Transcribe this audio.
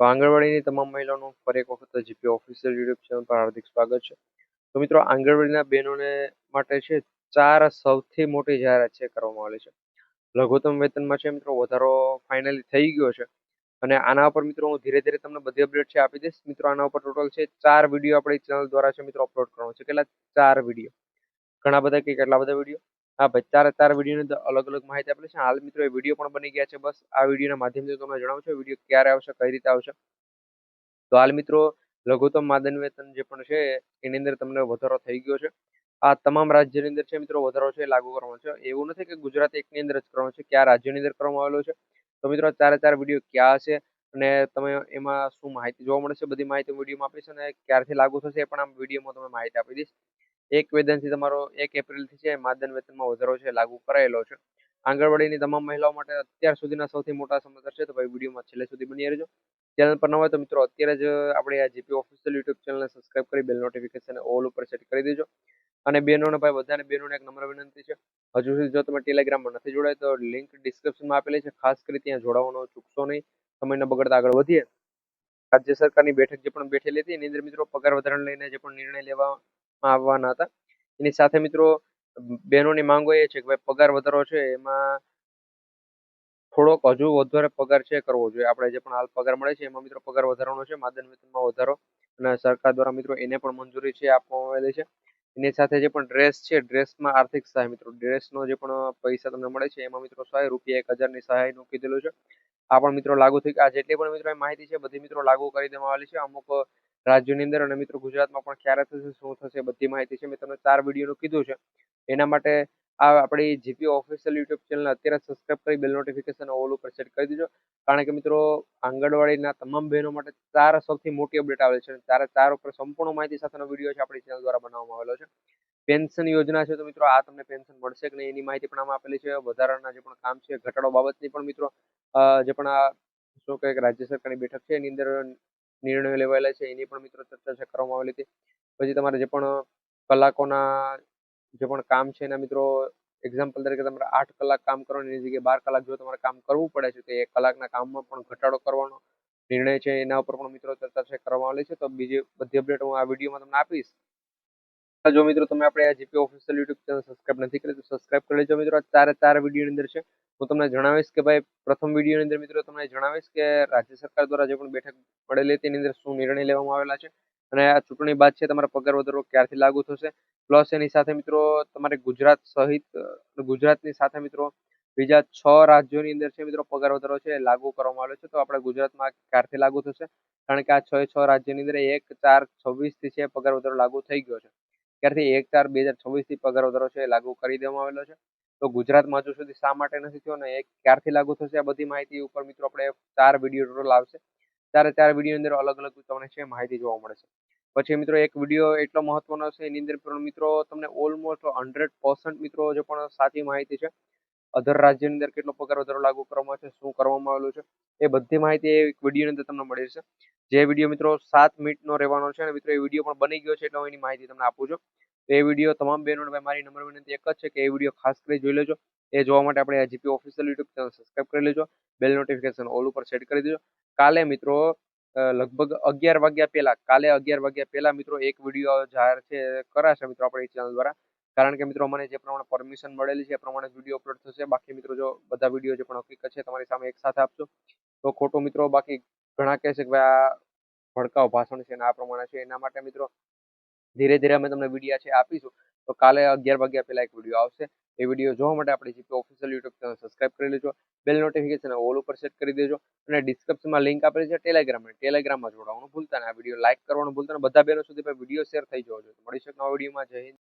તો આંગણવાડીની તમામ મહિલાઓનું ફરી એક વખત જીપી ઓફિશિયલ યુટ્યુબ ચેનલ પર હાર્દિક સ્વાગત છે. તો મિત્રો આંગણવાડીના બહેનોને માટે છે 4 સૌથી મોટી જાહેરાત છે કરવામાં આવેલી છે. લઘુત્તમ વેતનમાં છે મિત્રો વધારો ફાઇનલી થઈ ગયો છે. અને આના ઉપર મિત્રો હું ધીરે ધીરે તમને બધી અપડેટ છે આપી દઈશ. મિત્રો આના ઉપર ટોટલ છે 4 વિડીયો આપણી ચેનલ દ્વારા છે મિત્રો અપલોડ કરવાનો છે. કેટલા 4 વિડીયો. ઘણા બધા કે કેટલા બધા વિડીયો. હા ભાઈ 4 વિડીયોની અંદર અલગ અલગ માહિતી આપેલી છે. હાલ મિત્રો એ વિડીયો પણ બની ગયા છે. બસ આ વિડીયોના માધ્યમથી તમને જણાવું છું વિડીયો ક્યારે આવશે, કઈ રીતે આવશે. તો હાલ મિત્રો લઘુત્તમ માદન વેતન જે પણ છે એની અંદર તમને વધારો થઈ ગયો છે. આ તમામ રાજ્યની અંદર છે મિત્રો વધારો છે લાગુ કરવાનો છે. એવું નથી કે ગુજરાત એકની અંદર જ કરવાનો છે, કયા રાજ્યની અંદર કરવામાં આવેલો છે. તો મિત્રો 4 વિડીયો ક્યાં હશે અને તમે એમાં શું માહિતી જોવા મળશે, બધી માહિતી વિડીયોમાં આપીશ અને ક્યારથી લાગુ થશે એ પણ આ વિડીયોમાં તમે માહિતી આપી દઈશ. 1 વેતનથી તમારો 1 એપ્રિલથી છે માદન વેતનમાં વધારો છે લાગુ કરાયેલો છે. આંગણવાડીની તમામ મહિલાઓ માટે અત્યાર સુધીના સૌથી મોટા સમાચાર છે. તો ભાઈ વિડીયોમાં છેલ્લે સુધી બની રહેજો. ચેનલ પર ન હોય તો મિત્રો અત્યારે જ આપણે આ જીપી ઓફિશિયલ યુટ્યુબ ચેનલને સબસ્ક્રાઇબ કરી બેલ નોટિફિકેશન ઓલ ઉપર સેટ કરી દેજો. અને બહેનોને ભાઈ બધાને બહેનોને એક નમ્ર વિનંતી છે, હજુ સુધી જો તમે ટેલિગ્રામમાં નથી જોડાય તો લિંક ડિસ્ક્રિપ્શનમાં આપેલી છે. ખાસ કરી ત્યાં જોડાવાનું ચૂકશો નહીં. સમય ન બગડતા આગળ વધીએ. રાજ્ય સરકારની બેઠક જે પણ બેઠેલી હતી એની અંદર મિત્રો પગાર વધારાને લઈને જે પણ નિર્ણય લેવામાં આવવાના હતા એની સાથે મિત્રો બહેનોની માંગો એ છે કે ભાઈ પગાર વધારો છે એમાં થોડોક હજુ વધારે પગાર છે કરવો જોઈએ. આપણે જે પણ હાલ પગાર મળે છે એમાં મિત્રો પગાર વધારવાનો છે, માદન વેતનમાં વધારો અને સરકાર દ્વારા મિત્રો એને પણ મંજૂરી છે આપવામાં આવેલી છે. એની સાથે જે પણ ડ્રેસ છે, ડ્રેસમાં આર્થિક સહાય મિત્રો ડ્રેસનો જે પણ પૈસા તમને મળે છે એમાં મિત્રો સહાય ₹1000ની સહાયનું કીધેલું છે. આ પણ મિત્રો લાગુ થઈ આ જેટલી પણ મિત્રો માહિતી છે બધી મિત્રો લાગુ કરી દેવામાં આવેલી છે અમુક રાજ્યોની અંદર અને મિત્રો ગુજરાતમાં પણ ક્યારે થશે, શું થશે, બધી માહિતી છે. મેં તમને 4 વિડીયોનું કીધું છે. એના માટે આ આપણી જીપી ઓફિશિયલ યુટ્યુબ ચેનલ અત્યારે સબસ્ક્રાઇબ કરી બેલ નોટિફિકેશન ઓલ ઉપર સેટ કરી દીધો. કારણ કે મિત્રો આંગણવાડીના તમામ બહેનો માટે 4 સૌથી મોટી અપડેટ આવેલી છે. 4 ઉપર સંપૂર્ણ માહિતી સાથેનો વિડીયો છે આપણી ચેનલ દ્વારા બનાવવામાં આવેલો છે. પેન્શન યોજના છે તો મિત્રો આ તમને પેન્શન મળશે કે નહીં એની માહિતી પણ આમાં આપેલી છે. વધારાના જે પણ કામ છે ઘટાડો બાબતની પણ મિત્રો જે પણ આ શું કહે કે રાજ્ય સરકારની બેઠક છે એની અંદર નિર્ણયો લેવાયેલા છે એની પણ મિત્રો ચર્ચા છે કરવામાં આવેલી હતી. પછી તમારે જે પણ કલાકોના જે પણ કામ છે એના મિત્રો એક્ઝામ્પલ તરીકે તમારે 8 કલાક કામ કરવાની એની જગ્યાએ 12 કલાક જો તમારે કામ કરવું પડે છે તો એ કલાકના કામમાં પણ ઘટાડો કરવાનો નિર્ણય છે એના ઉપર પણ મિત્રો ચર્ચા છે કરવામાં આવેલી છે. તો બીજી બધી અપડેટ હું આ વિડીયોમાં તમને આપીશ. જો મિત્રો તમે આપણે આ GP official YouTube channel subscribe નથી કરી તો સબસ્ક્રાઇબ કરી લેજો મિત્રો. આ 4 વિડીયોની અંદર છે હું તમને જણાવીશ કે ભાઈ પ્રથમ વિડીયોની અંદર મિત્રો તમને જણાવીશ કે રાજ્ય સરકાર દ્વારા જે પણ બેઠક પડેલી હતી એની અંદર શું નિર્ણય લેવામાં આવેલા છે અને આ ચૂંટણી બાદ છે તમારા પગાર વધારો ક્યારથી લાગુ થશે. પ્લસ એની સાથે મિત્રો તમારે ગુજરાત સહિત ગુજરાતની સાથે મિત્રો બીજા 6 રાજ્યોની અંદર છે મિત્રો પગાર વધારો છે લાગુ કરવામાં આવેલો છે. તો આપણે ગુજરાતમાં ક્યારથી લાગુ થશે કારણ કે આ 6 રાજ્યની અંદર 1/4/26 થી છે પગાર વધારો લાગુ થઈ ગયો છે. ત્યારથી 1/4/2026 થી પગાર વધારો છે લાગુ કરી દેવામાં આવેલો છે. તો ગુજરાતમાં હજુ સુધી શા માટે નથી થયો ને એ ક્યારથી લાગુ થશે આ બધી માહિતી ઉપર મિત્રો આપણે 4 વિડીયો ટોટલ આવશે. 4 વિડીયો અંદર અલગ અલગ તમને છે માહિતી જોવા મળે છે. પછી મિત્રો એક વિડીયો એટલો મહત્વનો છે એની અંદર પણ મિત્રો તમને ઓલમોસ્ટ 100% મિત્રો જે પણ સાચી માહિતી છે અધર રાજ્યની અંદર કેટલો પગાર વધારો લાગુ કરવામાં છે, શું કરવામાં આવેલું છે એ બધી માહિતી એક વિડીયોની અંદર તમને મળી જશે. જે વિડીયો મિત્રો 7 મિનિટનો રહેવાનો છે અને મિત્રો એ વિડીયો પણ બની ગયો છે એટલે હું એની માહિતી તમને આપું છું. તો એ વિડીયો તમામ બહેનોને મારી નમ્ર વિનંતી એક જ છે કે એ વિડીયો ખાસ કરી જોઈ લેજો. એ જોવા માટે આપણે GP official YouTube channel subscribe કરી લેજો. બેલ નોટિફિકેશન ઓલ ઉપર સેટ કરી દેજો. કાલે મિત્રો લગભગ 11 વાગ્યા પહેલા કાલે 11 વાગ્યા પહેલા મિત્રો એક વિડીયો જાહેર છે કરાશે મિત્રો આપણી ચેનલ દ્વારા. કારણ કે મિત્રો મને જે પ્રમાણે પરમિશન મળેલી છે એ પ્રમાણે વિડીયો અપલોડ થશે. બાકી મિત્રો જો બધા વિડીયો જે પણ હકીકત છે તમારી સામે એક સાથે આપશો તો ખોટું મિત્રો બાકી ઘણા કહે છે કે ભાઈ આ ભડકાઉ ભાષણ છે અને આ પ્રમાણે છે. એના માટે મિત્રો ધીરે ધીરે અમે તમને વિડીયા છે આપીશું. તો કાલે 11 વાગ્યા પહેલા એક વિડીયો આવશે. એ વિડીયો જોવા માટે આપણી GP official YouTube channel subscribe કરી લેજો. બેલ નોટિફિકેશન ઓલ ઉપર સેટ કરી દેજો અને ડિસ્ક્રિપ્શનમાં લિંક આપેલી છે ટેલિગ્રામમાં જોડાવાનું ભૂલતા નહીં. આ વિડીયો લાઈક કરવાનું ભૂલતા નહીં. બધા બહેનો સુધી વિડીયો શેર થઈ જવો જોઈએ. મળીશું નવા વિડીયોમાં. જય હિન્દ.